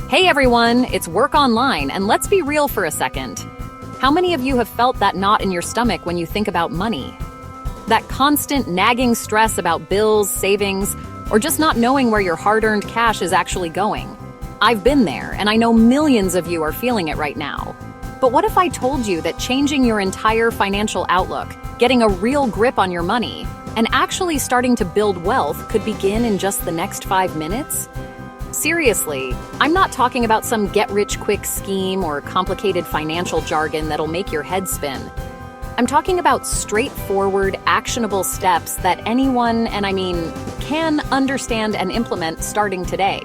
Hey everyone, it's Work Online, and let's be real for a second. How many of you have felt that knot in your stomach when you think about money? That constant nagging stress about bills, savings, or just not knowing where your hard-earned cash is actually going. I've been there, and I know millions of you are feeling it right now. But what if I told you that changing your entire financial outlook, getting a real grip on your money, and actually starting to build wealth could begin in just the next 5 minutes? Seriously, I'm not talking about some get-rich-quick scheme or complicated financial jargon that'll make your head spin. I'm talking about straightforward, actionable steps that anyone, and I mean, can understand and implement starting today.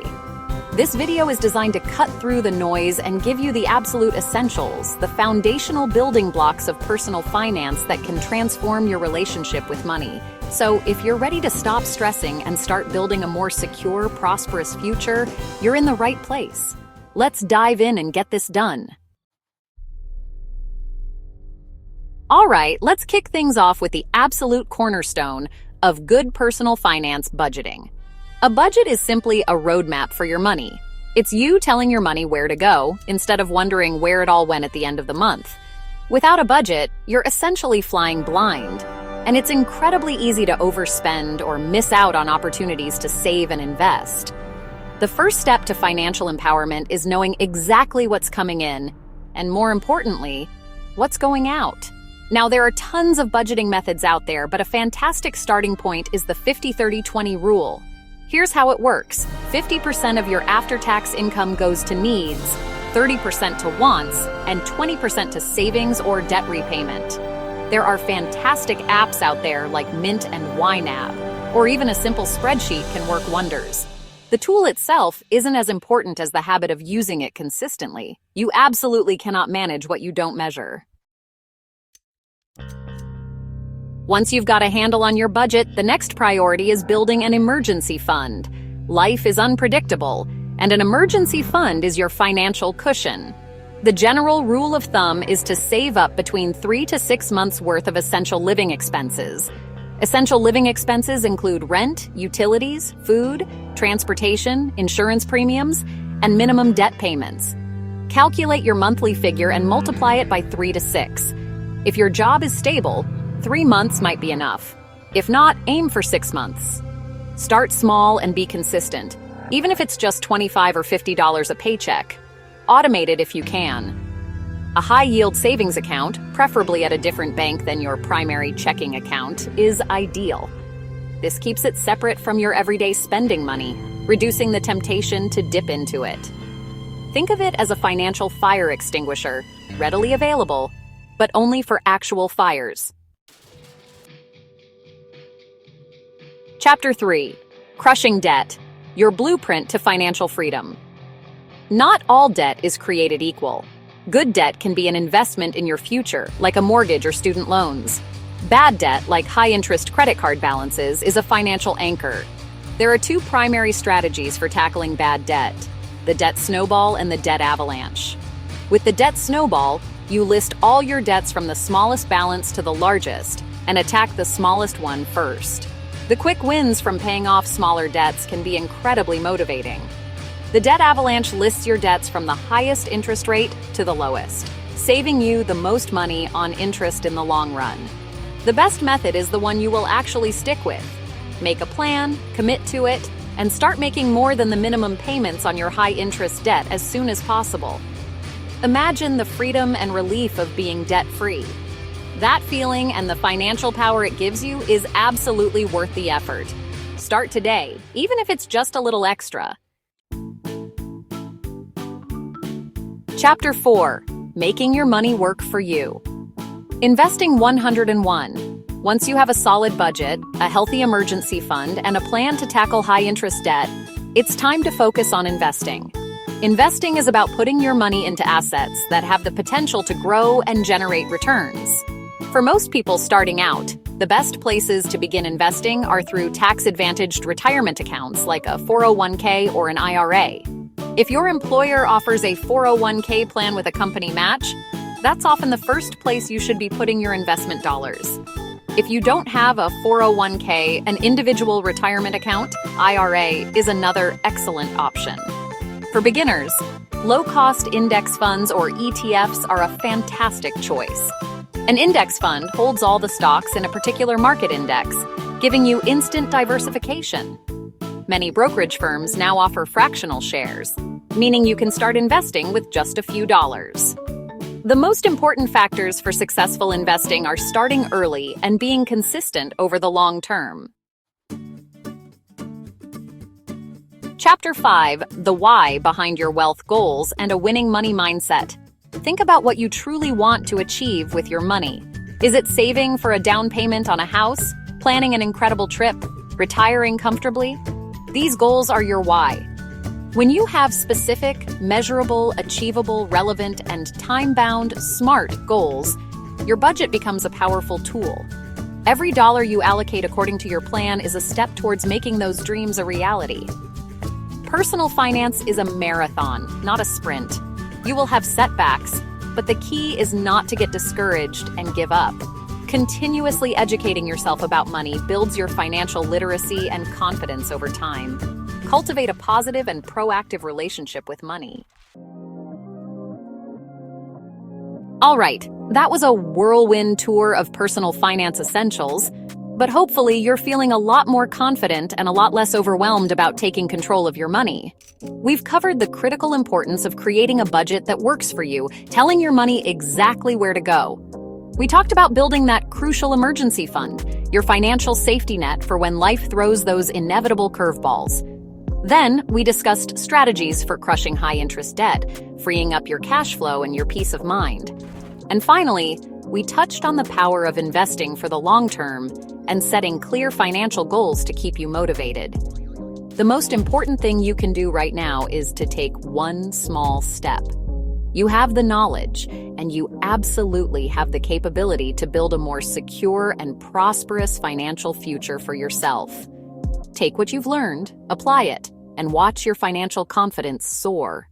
This video is designed to cut through the noise and give you the absolute essentials, the foundational building blocks of personal finance that can transform your relationship with money. So if you're ready to stop stressing and start building a more secure, prosperous future, you're in the right place. Let's dive in and get this done. All right, let's kick things off with the absolute cornerstone of good personal finance budgeting. A budget is simply a roadmap for your money. It's you telling your money where to go instead of wondering where it all went at the end of the month. Without a budget, you're essentially flying blind, and it's incredibly easy to overspend or miss out on opportunities to save and invest. The first step to financial empowerment is knowing exactly what's coming in, and more importantly, what's going out. Now, there are tons of budgeting methods out there, but a fantastic starting point is the 50-30-20 rule. Here's how it works. 50% of your after-tax income goes to needs, 30% to wants, and 20% to savings or debt repayment. There are fantastic apps out there like Mint and YNAB, or even a simple spreadsheet can work wonders. The tool itself isn't as important as the habit of using it consistently. You absolutely cannot manage what you don't measure. Once you've got a handle on your budget, the next priority is building an emergency fund. Life is unpredictable, and an emergency fund is your financial cushion. The general rule of thumb is to save up between 3 to 6 months' worth of essential living expenses. Essential living expenses include rent, utilities, food, transportation, insurance premiums, and minimum debt payments. Calculate your monthly figure and multiply it by 3 to 6. If your job is stable, 3 months might be enough. If not, aim for 6 months. Start small and be consistent, even if it's just $25 or $50 a paycheck. Automate it if you can. A high-yield savings account, preferably at a different bank than your primary checking account, is ideal. This keeps it separate from your everyday spending money, reducing the temptation to dip into it. Think of it as a financial fire extinguisher, readily available, but only for actual fires. Chapter 3. Crushing Debt, your blueprint to financial freedom. Not all debt is created equal. Good debt can be an investment in your future, like a mortgage or student loans. Bad debt, like high-interest credit card balances, is a financial anchor. There are 2 primary strategies for tackling bad debt: the debt snowball and the debt avalanche. With the debt snowball, you list all your debts from the smallest balance to the largest and attack the smallest one first. The quick wins from paying off smaller debts can be incredibly motivating. The debt avalanche lists your debts from the highest interest rate to the lowest, saving you the most money on interest in the long run. The best method is the one you will actually stick with. Make a plan, commit to it, and start making more than the minimum payments on your high-interest debt as soon as possible. Imagine the freedom and relief of being debt-free. That feeling and the financial power it gives you is absolutely worth the effort. Start today, even if it's just a little extra. Chapter 4. Making your money work for you. Investing 101. Once you have a solid budget, a healthy emergency fund, and a plan to tackle high-interest debt, it's time to focus on investing. Investing is about putting your money into assets that have the potential to grow and generate returns. For most people starting out, the best places to begin investing are through tax-advantaged retirement accounts like a 401k or an IRA. If your employer offers a 401k plan with a company match, that's often the first place you should be putting your investment dollars. If you don't have a 401k, an individual retirement account, IRA, is another excellent option. For beginners, low-cost index funds or ETFs are a fantastic choice. An index fund holds all the stocks in a particular market index, giving you instant diversification. Many brokerage firms now offer fractional shares, meaning you can start investing with just a few dollars. The most important factors for successful investing are starting early and being consistent over the long term. Chapter 5: The Why Behind Your Wealth Goals and a Winning Money Mindset. Think about what you truly want to achieve with your money. Is it saving for a down payment on a house, planning an incredible trip, retiring comfortably? These goals are your why. When you have specific, measurable, achievable, relevant, and time-bound, smart goals, your budget becomes a powerful tool. Every dollar you allocate according to your plan is a step towards making those dreams a reality. Personal finance is a marathon, not a sprint. You will have setbacks, but the key is not to get discouraged and give up. Continuously educating yourself about money builds your financial literacy and confidence over time. Cultivate a positive and proactive relationship with money. All right, that was a whirlwind tour of personal finance essentials, but hopefully you're feeling a lot more confident and a lot less overwhelmed about taking control of your money. We've covered the critical importance of creating a budget that works for you, telling your money exactly where to go. We talked about building that crucial emergency fund, your financial safety net for when life throws those inevitable curveballs. Then, we discussed strategies for crushing high-interest debt, freeing up your cash flow and your peace of mind. And finally, we touched on the power of investing for the long term and setting clear financial goals to keep you motivated. The most important thing you can do right now is to take one small step. You have the knowledge, and you absolutely have the capability to build a more secure and prosperous financial future for yourself. Take what you've learned, apply it, and watch your financial confidence soar.